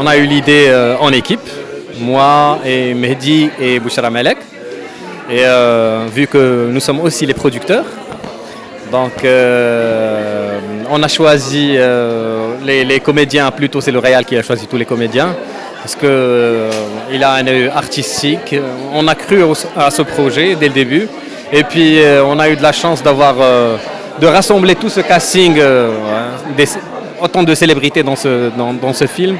On a eu l'idée en équipe, moi et Mehdi et Bouchra Malek. Et vu que nous sommes aussi les producteurs, donc on a choisi les comédiens, plutôt c'est le Réal qui a choisi tous les comédiens, parce qu'il a un œil artistique. On a cru à ce projet dès le début, et puis on a eu de la chance de rassembler tout ce casting, autant de célébrités dans ce film.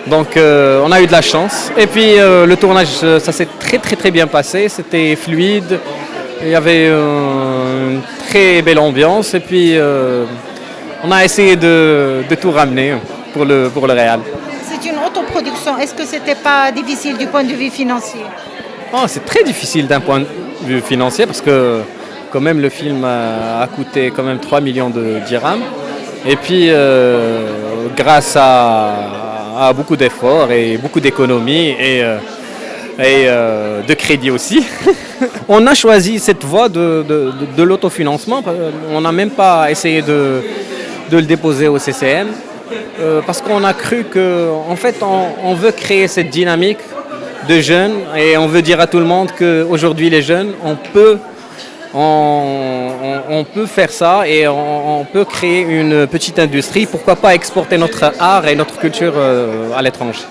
Donc on a eu de la chance. Et puis le tournage, ça s'est très bien passé, c'était fluide, il y avait une très belle ambiance, et puis on a essayé de tout ramener pour le Réal. C'est une autoproduction, est-ce que c'était pas difficile du point de vue financier? C'est très difficile d'un point de vue financier, parce que quand même le film a coûté quand même 3 millions de dirhams. Et puis grâce à beaucoup d'efforts et beaucoup d'économies et de crédit aussi. On a choisi cette voie de l'autofinancement. On n'a même pas essayé de le déposer au CCM parce qu'on a cru qu'en fait on veut créer cette dynamique de jeunes et on veut dire à tout le monde qu'aujourd'hui les jeunes, on peut faire ça et on peut créer une petite industrie. Pourquoi pas exporter notre art et notre culture à l'étranger.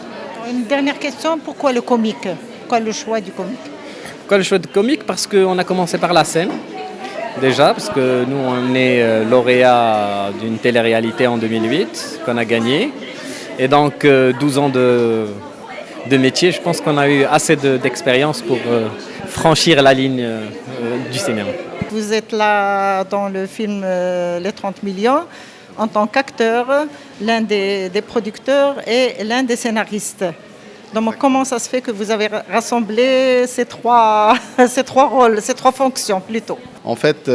Une dernière question, pourquoi le comique? Pourquoi le choix du comique? Pourquoi le choix de comique? Parce qu'on a commencé par la scène, déjà, parce que nous on est lauréat d'une télé-réalité en 2008 qu'on a gagné. Et donc 12 ans de métier, je pense qu'on a eu assez d'expérience pour franchir la ligne du cinéma. Vous êtes là dans le film Les 30 millions en tant qu'acteur, l'un des producteurs et l'un des scénaristes. Donc comment ça se fait que vous avez rassemblé ces trois rôles, ces trois fonctions plutôt? En fait,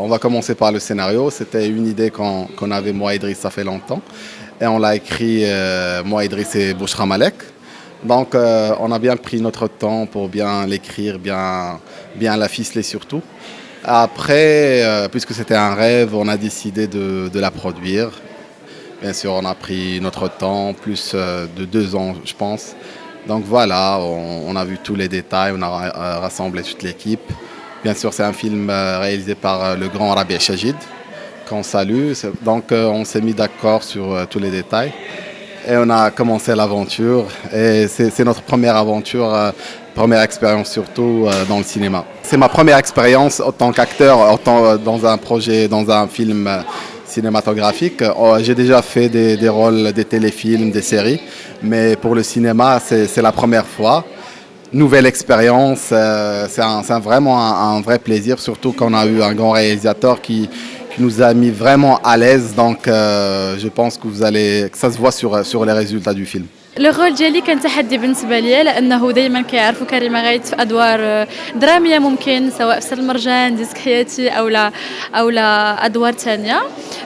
on va commencer par le scénario. C'était une idée qu'on avait moi et Idriss, ça fait longtemps. Et on l'a écrit moi, Idriss et Bouchra Malek. Donc on a bien pris notre temps pour bien l'écrire, bien la ficeler surtout. Après, puisque c'était un rêve, on a décidé de la produire. Bien sûr, on a pris notre temps, plus de 2 ans, je pense. Donc voilà, on a vu tous les détails, on a rassemblé toute l'équipe. Bien sûr, c'est un film réalisé par le grand Rabia Chagid, qu'on salue. Donc on s'est mis d'accord sur tous les détails. Et on a commencé l'aventure. Et c'est notre première aventure, première expérience surtout dans le cinéma. C'est ma première expérience en tant qu'acteur, dans un projet, dans un film cinématographique. J'ai déjà fait des rôles, des téléfilms, des séries. Mais pour le cinéma, c'est la première fois. Nouvelle expérience, c'est vraiment un vrai plaisir, surtout qu'on a eu un grand réalisateur qui nous a mis vraiment à l'aise, donc je pense que ça se voit sur les résultats du film. لو رول ديالي كان تحدي بالنسبه ليا لانه دائما كيعرفوا كريمه غايت في ادوار دراميه ممكن سواء في سر المرجان ديسك حياتي او لا ادوار ثانيه.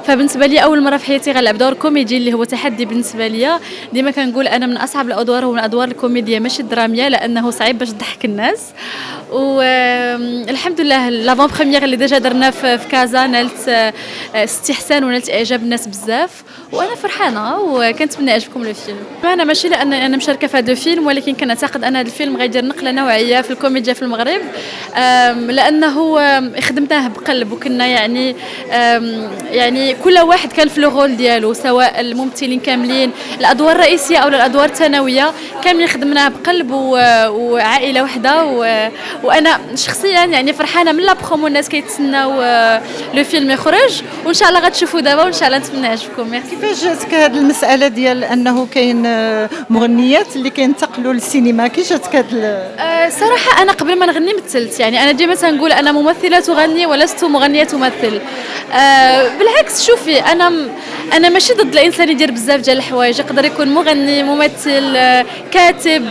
فبالنسبه لي اول مره في حياتي غنلعب دور كوميدي اللي هو تحدي بالنسبه ليا. ديما كنقول انا من اصعب الادوار هو الادوار الكوميديه ماشي الدراميه لانه صعيب باش تضحك الناس. والحمد لله لافون بريميير اللي ديجا درنا في كازا نالت استحسان ونالت اعجاب الناس بزاف وانا فرحانه وكنتمنى يعجبكم لو فيلم. انا ماشي لان انا مشاركه في هذا الفيلم ولكن كنعتقد ان هذا الفيلم غيدير نقله نوعيه في الكوميديا في المغرب لانه خدمناه بقلب وكنا يعني كل واحد كان في لو رول ديالو سواء الممثلين كاملين الادوار الرئيسيه او الادوار الثانويه كاملين خدمناها بقلب وعائله واحده وانا شخصيا يعني فرحانه من لا برومو الناس كيتسناو لو فيلم يخرج وان شاء الله غتشوفوا دابا وان شاء الله نتمنى يعجبكم. كيفاش جاتك هذه المساله ديال انه كاين مغنيات اللي كينتقلوا للسينما؟ كي جاتك صراحه انا قبل ما نغني مثلت يعني انا ديما تنقول انا ممثله تغني ولست مغنيه تمثل. بالعكس شوفي انا ماشي ضد الانسان يدير بزاف ديال الحوايج يقدر يكون مغني ممثل كاتب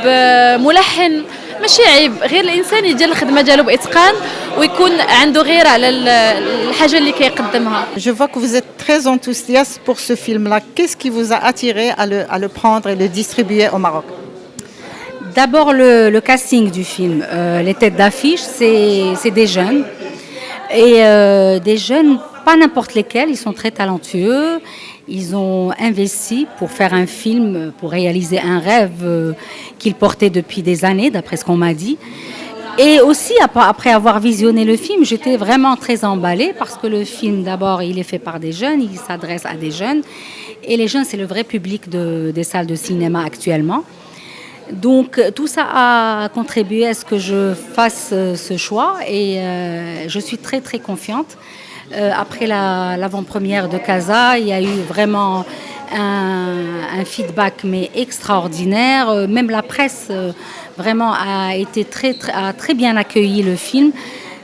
ملحن ماشي عيب غير الانسان يدير الخدمه ديالو باتقان ويكون عنده غير على الحاجه اللي كيقدمها. Je vois que vous êtes très enthousiaste pour ce film-là. Qu'est-ce qui vous a attiré à le prendre et le distribuer au Maroc? D'abord le casting du film. Les têtes d'affiche, c'est des jeunes. Et des jeunes, pas n'importe lesquels, ils sont très talentueux. Ils ont investi pour faire un film, pour réaliser un rêve qu'ils portaient depuis des années, d'après ce qu'on m'a dit. Et aussi, après avoir visionné le film, j'étais vraiment très emballée parce que le film, d'abord, il est fait par des jeunes, il s'adresse à des jeunes. Et les jeunes, c'est le vrai public des salles de cinéma actuellement. Donc, tout ça a contribué à ce que je fasse ce choix et je suis très, très confiante. Après l'avant-première de Casa, il y a eu vraiment un feedback mais extraordinaire. Même la presse vraiment a très bien accueilli le film.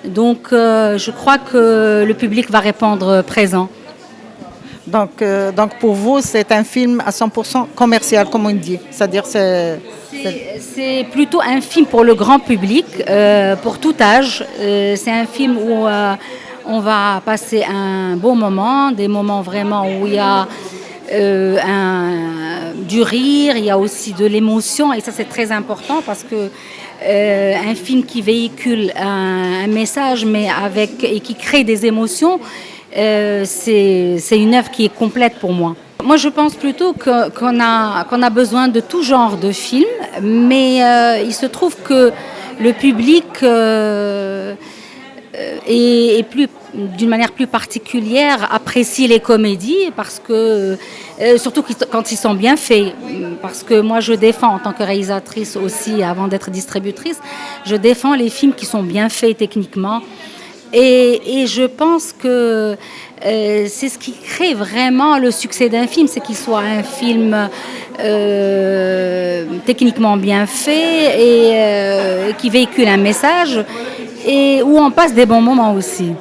Donc je crois que le public va répondre présent. Donc pour vous, c'est un film à 100% commercial, comme on dit. C'est-à-dire c'est plutôt un film pour le grand public, pour tout âge. C'est un film où on va passer un beau moment, des moments vraiment où il y a du rire, il y a aussi de l'émotion, et ça c'est très important parce que un film qui véhicule un message et qui crée des émotions, c'est une œuvre qui est complète pour moi. Moi je pense plutôt qu'on a besoin de tout genre de films, mais il se trouve que le public et d'une manière plus particulière apprécie les comédies parce que surtout quand ils sont bien faits, parce que moi je défends en tant que réalisatrice aussi, avant d'être distributrice, je défends les films qui sont bien faits techniquement et je pense que c'est ce qui crée vraiment le succès d'un film, c'est qu'il soit un film techniquement bien fait et qui véhicule un message et où on passe des bons moments aussi.